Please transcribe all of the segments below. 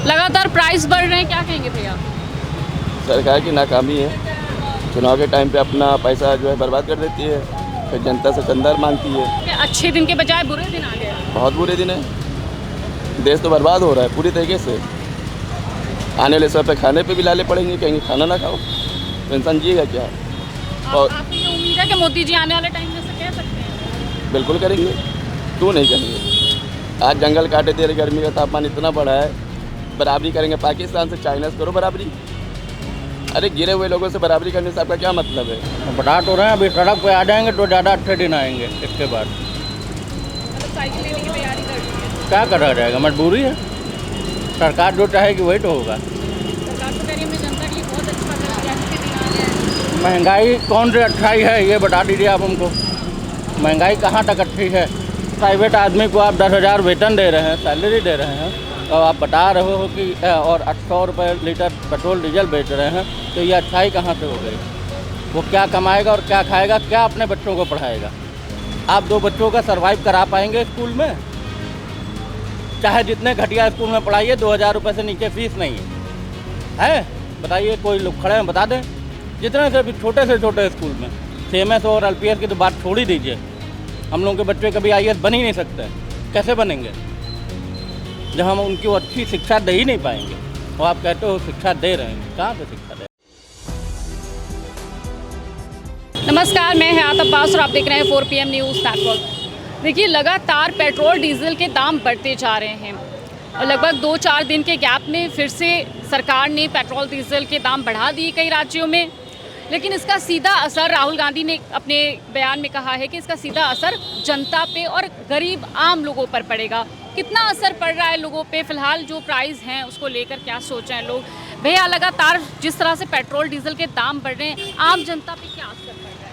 लगातार प्राइस बढ़ रहे हैं, क्या कहेंगे भैया? सरकार की नाकामी है। चुनाव के टाइम पे अपना पैसा जो है बर्बाद कर देती है, फिर जनता से चंदा मांगती है। क्या अच्छे दिन के बजाय बुरे दिन आ गए? बहुत बुरे दिन है। देश तो बर्बाद हो रहा है पूरी तरीके से। आने वाले समय पे खाने पे भी लाले पड़ेंगे, कहेंगे खाना ना खाओ तो इंसान जिएगा क्या? और आपकी ये उम्मीद है कि मोदी जी आने वाले टाइम में से कह सकते हैं? बिल्कुल करेंगे, क्यों नहीं करेंगे। आज जंगल काटे दे रहे, गर्मी का तापमान इतना बढ़ा है, बराबरी करेंगे पाकिस्तान से, चाइना से करो बराबरी। अरे गिरे हुए लोगों से बराबरी करने से आपका क्या मतलब है? बता तो रहे हैं, अभी सड़क पे आ जाएंगे तो ज़्यादा अच्छे दिन आएंगे। इसके बाद मतलब साइकिल लेने की तैयारी कर रही है क्या करा जाएगा, मजबूरी है। सरकार जो चाहेगी वही तो होगा। सरकार, तो कह रही है मैं जनता के लिए बहुत अच्छा कर रही है, अच्छे दिन आ गए हैं। महंगाई कौन सी अच्छाई है ये बता दीजिए आप हमको। महंगाई कहाँ तक अच्छी है? प्राइवेट आदमी को आप 10,000 वेतन दे रहे हैं, सैलरी दे रहे हैं, और आप बता रहे हो कि और 800 रुपये लीटर पेट्रोल डीजल बेच रहे हैं, तो ये अच्छाई कहाँ से हो गई? वो क्या कमाएगा और क्या खाएगा, क्या अपने बच्चों को पढ़ाएगा? आप 2 बच्चों का सर्वाइव करा पाएंगे स्कूल में? चाहे जितने घटिया स्कूल में पढ़ाइए, 2,000 रुपये से नीचे फीस नहीं है। बताइए, कोई लोग खड़े हैं बता दें। जितने से भी छोटे से छोटे स्कूल में CMS और LPS की तो बात छोड़ ही दीजिए। हम लोगों के बच्चे कभी IAS बन ही नहीं सकते। कैसे बनेंगे जब हम उनकी अच्छी शिक्षा दे ही नहीं पाएंगे? और आप कहते हो शिक्षा दे रहे हैं, कहाँ से शिक्षा दे? नमस्कार, मैं हयात अब्बास और आप देख रहे हैं 4 PM न्यूज़ नेटवर्क। देखिए, लगातार पेट्रोल डीजल के दाम बढ़ते जा रहे हैं और लगभग 2-4 दिन के गैप में फिर से सरकार ने पेट्रोल डीजल के दाम बढ़ा दिए कई राज्यों में। लेकिन इसका सीधा असर, राहुल गांधी ने अपने बयान में कहा है कि इसका सीधा असर जनता पे और गरीब आम लोगों पर पड़ेगा। कितना असर पड़ रहा है लोगों पे, फिलहाल जो प्राइस हैं उसको लेकर क्या सोच रहे हैं लोग? भैया, लगातार जिस तरह से पेट्रोल डीजल के दाम बढ़ रहे हैं, आम जनता पे क्या असर पड़ रहा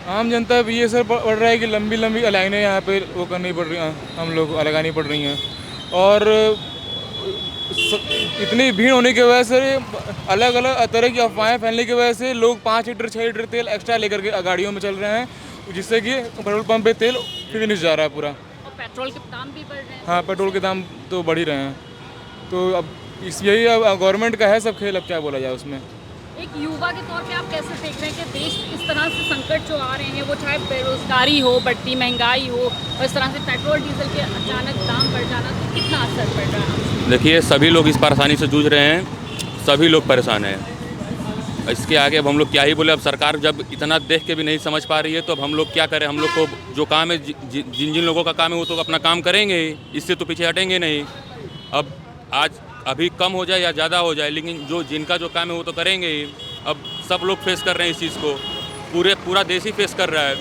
है? आम जनता भी ये सर पड़ रहा है कि लंबी लंबी लाइनें यहाँ पे वो करनी पड़ रही हैं, हम लोग को लगानी पड़ रही हैं। और इतनी भीड़ होने की वजह से, अलग अलग तरह की अफवाहें फैलने की वजह से लोग 5 लीटर 6 लीटर तेल एक्स्ट्रा लेकर के गाड़ियों में चल रहे हैं, जिससे कि पेट्रोल पंप पे तेल फिनिश जा रहा है पूरा। और पेट्रोल के दाम भी बढ़ रहे हैं। हाँ, पेट्रोल के दाम तो बढ़ ही रहे हैं। तो अब यही अब गवर्नमेंट का है सब खेल, अब क्या बोला जाए उसमें। एक युवा के तौर पे आप कैसे देख रहे हैं कि देश इस तरह से संकट जो आ रहे हैं, वो चाहे बेरोजगारी हो, बढ़ती महंगाई हो, और इस तरह से पेट्रोल डीजल के अचानक दाम बढ़ जाना, तो कितना असर पड़ रहा है? देखिए, सभी लोग इस परेशानी से जूझ रहे हैं, सभी लोग परेशान हैं। इसके आगे अब हम लोग क्या ही बोले। अब सरकार जब इतना देख के भी नहीं समझ पा रही है, तो अब हम लोग क्या करें? हम लोग को जो काम है, जिन जिन लोगों का काम है वो तो अपना काम करेंगे ही, इससे तो पीछे हटेंगे नहीं। अब आज अभी कम हो जाए या ज़्यादा हो जाए, लेकिन जिनका जो काम है वो तो करेंगे ही। अब सब लोग फेस कर रहे हैं इस चीज़ को, पूरा देश ही फेस कर रहा है।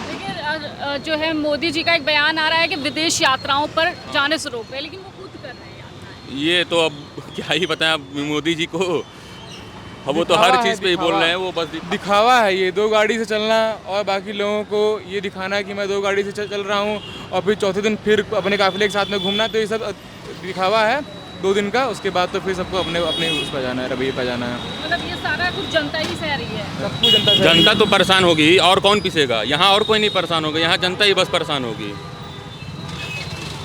देखिए, जो है मोदी जी का एक बयान आ रहा है कि विदेश यात्राओं पर जाने से रोक रहे हैं, लेकिन वो खुद कर रहे हैं यात्राएं। ये तो अब क्या ही बताएं अब मोदी जी को। अब वो तो हर चीज़ पे ही बोल रहे हैं, वो बस दिखावा है ये, 2 गाड़ी से चलना और बाकी लोगों को ये दिखाना है कि मैं 2 गाड़ी से चल रहा हूँ, और फिर चौथे दिन फिर अपने काफिले के साथ में घूमना। तो ये सब दिखावा है 2 दिन का। उसके बाद तो फिर सबको अपने उस पर जाना है, रवैये पर जाना है। मतलब ये सारा कुछ जनता ही सह रही है। सब कुछ जनता तो परेशान होगी, और कौन पिसेगा? यहाँ और कोई नहीं परेशान होगा, यहाँ जनता ही बस परेशान होगी।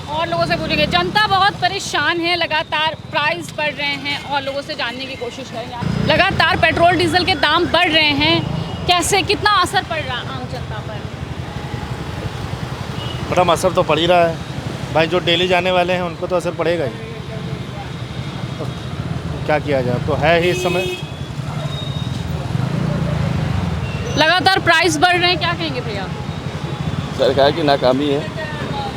और लोगों से पूछेंगे, जनता बहुत परेशान है, लगातार प्राइस बढ़ रहे हैं, और लोगों से जानने की कोशिश करेंगे। लगातार पेट्रोल डीजल के दाम बढ़ रहे हैं, कैसे, कितना असर पड़ रहा है आम जनता पर? मैडम, असर तो पड़ ही रहा है भाई। जो डेली जाने वाले हैं उनको तो असर पड़ेगा ही। तो क्या किया जाए, तो है ही इस समय। लगातार प्राइस बढ़ रहे हैं, क्या कहेंगे भैया? सरकार की नाकामी है।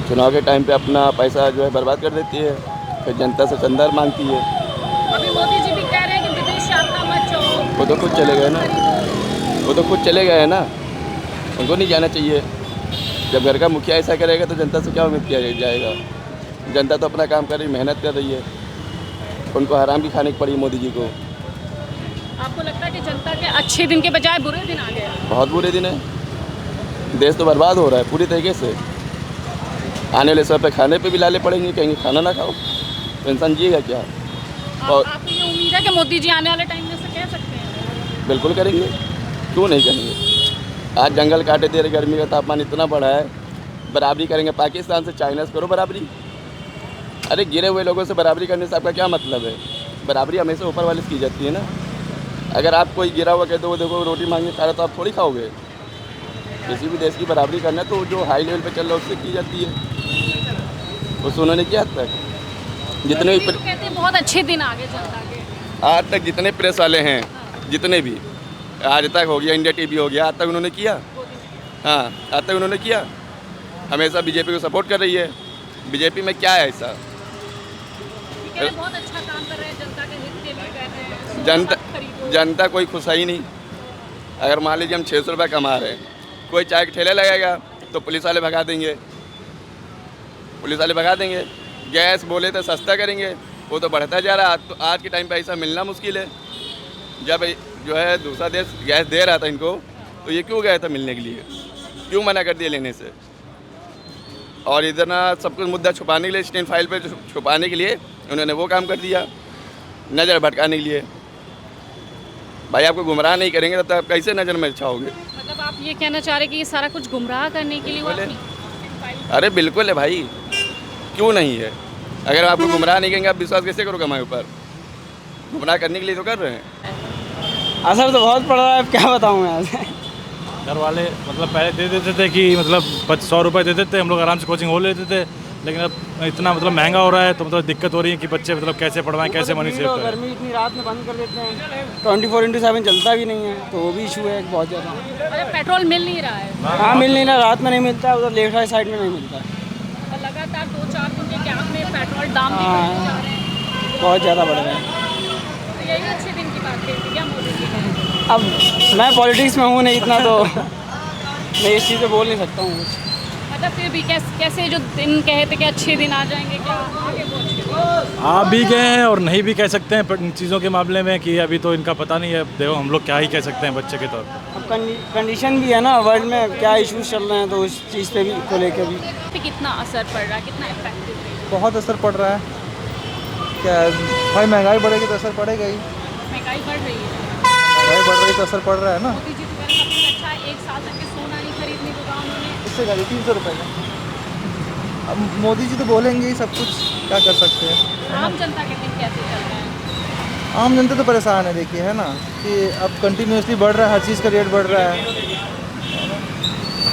चुनाव के टाइम पे अपना पैसा जो है बर्बाद कर देती है, फिर जनता से चंदा मांगती है। अभी मोदी जी भी कह रहे हैं कि विदेश यात्रा मत जाओ। वो तो खुद चले गए ना, वो तो खुद चले गए हैं ना, उनको नहीं जाना चाहिए। जब घर का मुखिया ऐसा करेगा तो जनता से क्या उम्मीद किया जाएगा? जनता तो अपना काम कर रही, मेहनत कर रही है, उनको हराम की खाने की पड़ी मोदी जी को। आपको लगता है कि जनता के अच्छे दिन के बजाय बुरे दिन आ गए? बहुत बुरे दिन है। देश तो बर्बाद हो रहा है पूरी तरीके से। आने वाले समय पे खाने पे भी लाले पड़ेंगे, कहेंगे खाना ना खाओ तो इंसान जिएगा क्या? और आपको ये उम्मीद है कि मोदी जी आने वाले टाइम में से कह सकते हैं? बिल्कुल करेंगे, क्यों नहीं करेंगे। आज जंगल काटे दे रहे, गर्मी का तापमान इतना बढ़ा है, बराबरी करेंगे पाकिस्तान से, चाइना से करो बराबरी। अरे गिरे हुए लोगों से बराबरी करने से आपका क्या मतलब है? बराबरी हमेशा ऊपर वाले से की जाती है ना। अगर आप कोई गिरा हुआ कहते हो देखो रोटी मांगे खा रहा तो आप थोड़ी खाओगे। किसी भी देश की बराबरी करना तो जो हाई लेवल पे चल रहा है उससे की जाती है। उस उन्होंने किया तक जितने भी कहते हैं बहुत अच्छे दिन आगे जनता के। आज तक जितने प्रेस वाले हैं जितने भी आज तक हो गया, इंडिया टीवी हो गया, आज तक उन्होंने किया। हाँ, आज तक उन्होंने किया। हमेशा बीजेपी को सपोर्ट कर रही है। बीजेपी में क्या है ऐसा? बहुत अच्छा काम कर रहे हैं, जनता के हित के लिए कर रहे हैं। जनता कोई खुश है ही नहीं। अगर मान लीजिए हम 600 रुपये कमा रहे हैं, कोई चाय के ठेले लगाएगा तो पुलिस वाले भगा देंगे। पुलिस वाले भगा देंगे। गैस बोले तो सस्ता करेंगे, वो तो बढ़ता जा रहा है। तो आज के टाइम पे ऐसा मिलना मुश्किल है। जब जो है दूसरा देश गैस दे रहा था इनको, तो ये क्यों गया था मिलने के लिए? क्यों मना कर दिया लेने से? और इधर ना सब कुछ मुद्दा छुपाने के लिए, स्टैंड फाइल पे छुपाने के लिए उन्होंने वो काम कर दिया, नज़र भटकाने के लिए। भाई आपको गुमराह नहीं करेंगे तब तक आप कैसे नज़र में छाओगे? मतलब आप ये कहना चाह रहे हैं कि ये सारा कुछ गुमराह करने के लिए हुआ? अरे बिल्कुल है भाई, क्यों नहीं है? अगर आपको गुमराह नहीं करेंगे आप विश्वास कैसे करोगे हमारे ऊपर? गुमराह करने के लिए तो कर रहे हैं। असर तो बहुत पड़ रहा है, अब क्या बताऊँ मैं आज। घर वाले मतलब पहले दे देते थे कि मतलब 100 रुपये दे देते, हम लोग आराम से कोचिंग हो लेते थे। लेकिन अब इतना मतलब महंगा हो रहा है तो मतलब दिक्कत हो रही है कि बच्चे मतलब कैसे पढ़वाएं, कैसे मनी सेव करें। गर्मी इतनी रात में बंद कर देते हैं, 24/7 चलता भी नहीं है, तो वो भी इशू है बहुत ज़्यादा। अरे पेट्रोल मिल नहीं रहा है। हाँ मिल नहीं रहा, रात में नहीं मिलता, उधर लेफ्ट राइट साइड में नहीं मिलता। और लगातार 2-4 दिन के गैप में पेट्रोल दाम भी हाँ। बढ़ते जा रहे हैं। बहुत ज़्यादा बढ़ रहा है। तो यही अच्छे दिन की बात है क्या मोदी जी? अब मैं पॉलिटिक्स में हूँ नहीं इतना, तो मैं इस चीज़ पे बोल नहीं सकता हूँ कुछ। मतलब फिर भी कैसे जो दिन कहे थे कि अच्छे दिन आ जाएंगे, क्या आगे वो अच्छे दिन? आप भी गए हैं और नहीं भी कह सकते हैं इन चीज़ों के मामले में कि अभी तो इनका पता नहीं है। देखो हम लोग क्या ही कह सकते हैं बच्चे के तौर पर। अब कंडीशन भी है ना वर्ल्ड में, क्या इश्यूज चल रहे हैं, तो उस चीज़ पे भी को लेकर भी पे कितना असर पड़ रहा है, कितना इफेक्टिव है? बहुत असर पड़ रहा है। क्या भाई महंगाई बढ़ेगी तो असर पड़ेगा ही। महंगाई बढ़ रही है, महंगाई बढ़ रही तो असर पड़ रहा है ना। मोदी जी तो कह रहे हैं सबसे अच्छा 1 साल तक के सोना नहीं खरीदने को कहा उन्होंने। इससे गाड़ी 300 रुपये का। अब मोदी जी तो बोलेंगे ही सब कुछ, क्या कर सकते हैं। आम जनता के दिन कैसे चल रहे हैं? आम जनता तो परेशान है, देखिए है ना कि अब कंटिन्यूसली बढ़ रहा है, हर चीज़ का रेट बढ़ रहा है।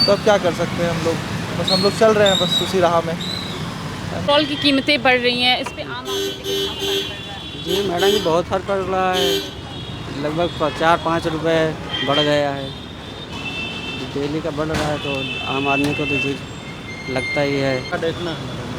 तो अब क्या कर सकते हैं हम लोग, बस हम लोग चल रहे हैं बस उसी राह में। पेट्रोल की कीमतें बढ़ रही हैं, इस पे आम आदमी पे कितना फर्क पड़ रहा है? जी मैडम जी बहुत फर्क पड़ रहा है, लगभग 4-5 रुपये बढ़ गया है। डेली का बढ़ रहा है तो आम आदमी को तो जी लगता ही है। देखना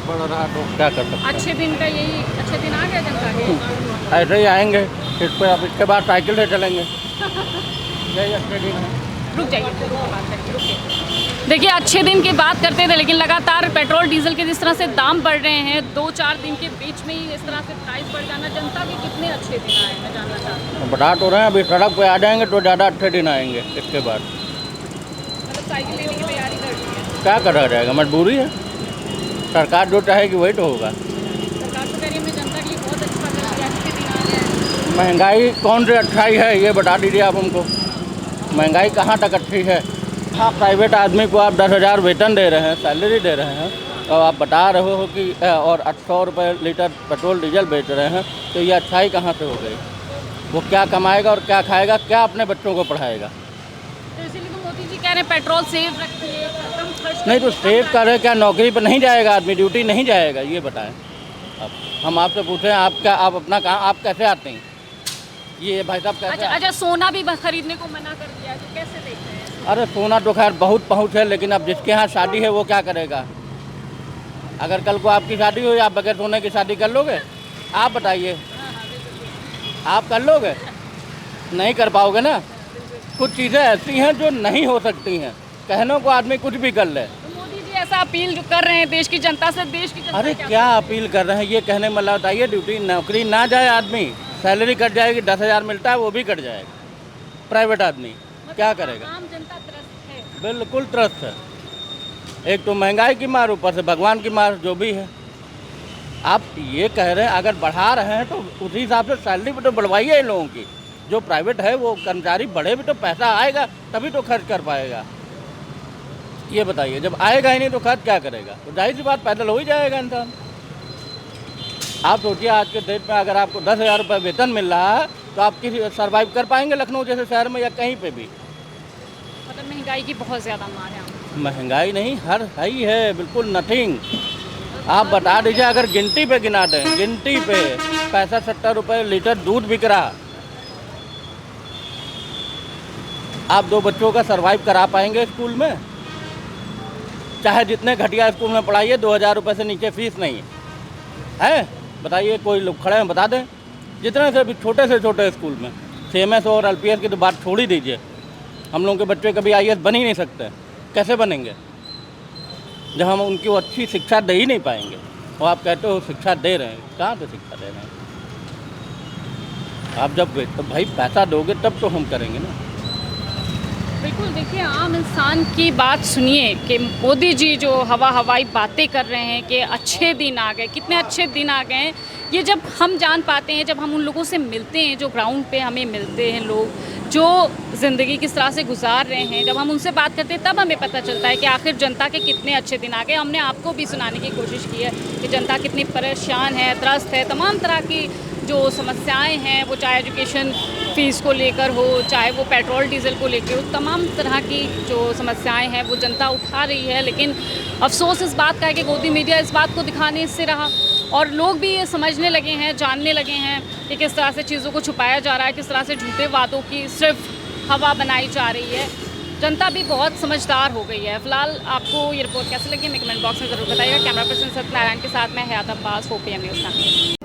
बढ़ रहा तो क्या कर सकते हैं। अच्छे दिन का यही अच्छे दिन आ गया जनता के। ऐसे ही आएंगे इस पर, अब इसके बाद साइकिल से चलेंगे। यही अच्छे दिन है। रुक जाइए, बात करेंगे, रुकिए। देखिए अच्छे दिन की बात करते थे, लेकिन लगातार पेट्रोल डीजल के जिस तरह से दाम बढ़ रहे हैं, 2-4 दिन के बीच में ही इस तरह से प्राइस बढ़ जाना, जनता के कितने अच्छे दिन आए मैं जानना चाहती हूँ। बता तो रहे हैं, अभी सड़क पे आ जाएंगे तो ज़्यादा अच्छे दिन आएंगे इसके बाद। मतलब साइकिल लेने की तैयारी कर रही है क्या करा जाएगा, मजबूरी है। सरकार जो चाहेगी वही तो होगा। सरकार, तो कह रही है मैं जनता के लिए बहुत अच्छा कर रही है, अच्छे दिन आ रहे हैं। महंगाई कौन सी अच्छाई है ये बता दीजिए आप हमको। महंगाई कहाँ तक अच्छी है? हाँ, प्राइवेट आदमी को आप 10,000 वेतन दे रहे हैं, सैलरी दे रहे हैं, और आप बता रहे हो कि और 800 रुपये लीटर पेट्रोल डीजल बेच रहे हैं, तो ये अच्छाई कहाँ से हो गई? वो क्या कमाएगा और क्या खाएगा, क्या अपने बच्चों को पढ़ाएगा? तो इसीलिए तो मोदी जी कह रहे हैं पेट्रोल सेव रखिए, कम खर्च नहीं तो सेव करे क्या, नौकरी पर नहीं जाएगा आदमी, ड्यूटी नहीं जाएगा, ये बताएं। अब हम आपसे पूछें आप क्या, आप अपना कहाँ, आप कैसे आते हैं? ये भाई साहब कैसे? अच्छा, सोना भी खरीदने को मना कर दिया है, तो कैसे देखते हैं? अरे सोना तो खैर बहुत पहुँच है, लेकिन अब जिसके यहाँ शादी है वो क्या करेगा? अगर कल को आपकी शादी हो, आप बगैर सोने की शादी कर लोगे? आप बताइए, आप कर लोगे? नहीं कर पाओगे ना। कुछ चीज़ें ऐसी हैं जो नहीं हो सकती हैं, कहने को आदमी कुछ भी कर ले। तो मोदी जी ऐसा अपील जो कर रहे हैं देश की जनता से, देश की जनता अरे क्या अपील कर रहे हैं ये कहने में, बताइए ड्यूटी नौकरी ना जाए आदमी, सैलरी कट जाएगी, 10,000 मिलता है वो भी कट जाएगा। प्राइवेट आदमी क्या करेगा? आम जनता त्रस्त है। बिल्कुल त्रस्त है। एक तो महंगाई की मार, ऊपर से भगवान की मार जो भी है। आप ये कह रहे हैं अगर बढ़ा रहे हैं तो उसी हिसाब से सैलरी भी तो बढ़वाइए इन लोगों की। जो प्राइवेट है वो कर्मचारी बढ़े भी तो पैसा आएगा, तभी तो खर्च कर पाएगा। ये बताइए, जब आएगा ही नहीं तो खर्च क्या करेगा? तो जाहिर सी बात पैदल हो ही जाएगा इंसान। आप सोचिए आज के डेट में अगर आपको 10,000 रुपये वेतन मिल रहा है तो आप किसी सर्वाइव कर पाएंगे लखनऊ जैसे शहर में या कहीं पे भी? मतलब महंगाई की बहुत ज़्यादा मार है। महंगाई नहीं, हर हाई है, बिल्कुल नथिंग। आप बता दीजिए, अगर गिनती पे गिना दें, गिनती पे 65-70 रुपये लीटर दूध बिक रहा, आप 2 बच्चों का सर्वाइव करा पाएंगे स्कूल में? चाहे जितने घटिया स्कूल में पढ़ाइए, 2,000 रुपये से नीचे फीस नहीं है। बताइए, कोई लोग खड़े हैं बता दें। जितने से भी छोटे से छोटे स्कूल में CMS और LPS की तो बात छोड़ ही दीजिए, हम लोगों के बच्चे कभी IAS बन ही नहीं सकते। कैसे बनेंगे जब हम उनकी अच्छी शिक्षा दे ही नहीं पाएंगे? और आप कहते हो शिक्षा दे रहे हैं, कहाँ से शिक्षा दे रहे हैं? आप जब तो भाई पैसा दोगे तब तो हम करेंगे ना। बिल्कुल, देखिए आम इंसान की बात सुनिए कि मोदी जी जो हवाई बातें कर रहे हैं कि अच्छे दिन आ गए, कितने अच्छे दिन आ गए हैं, ये जब हम जान पाते हैं, जब हम उन लोगों से मिलते हैं जो ग्राउंड पे हमें मिलते हैं, लोग जो ज़िंदगी किस तरह से गुजार रहे हैं, जब हम उनसे बात करते हैं तब हमें पता चलता है कि आखिर जनता के कितने अच्छे दिन आ गए। हमने आपको भी सुनाने की कोशिश की है कि जनता कितनी परेशान है, त्रस्त है, तमाम तरह की जो समस्याएं हैं, वो चाहे एजुकेशन फ़ीस को लेकर हो, चाहे वो पेट्रोल डीजल को लेकर हो, तमाम तरह की जो समस्याएं हैं वो जनता उठा रही है। लेकिन अफसोस इस बात का है कि गोदी मीडिया इस बात को दिखाने से रहा और लोग भी ये समझने लगे हैं, जानने लगे हैं कि किस तरह से चीज़ों को छुपाया जा रहा है, किस तरह से झूठे वादों की सिर्फ हवा बनाई जा रही है। जनता भी बहुत समझदार हो गई है। फिलहाल आपको ये रिपोर्ट कैसे लगी हमें कमेंट बॉक्स में ज़रूर बताइएगा। कैमरा पर्सन सत्यनारायण के साथ मैं हयात अब्बास, 4PM न्यूज़ का।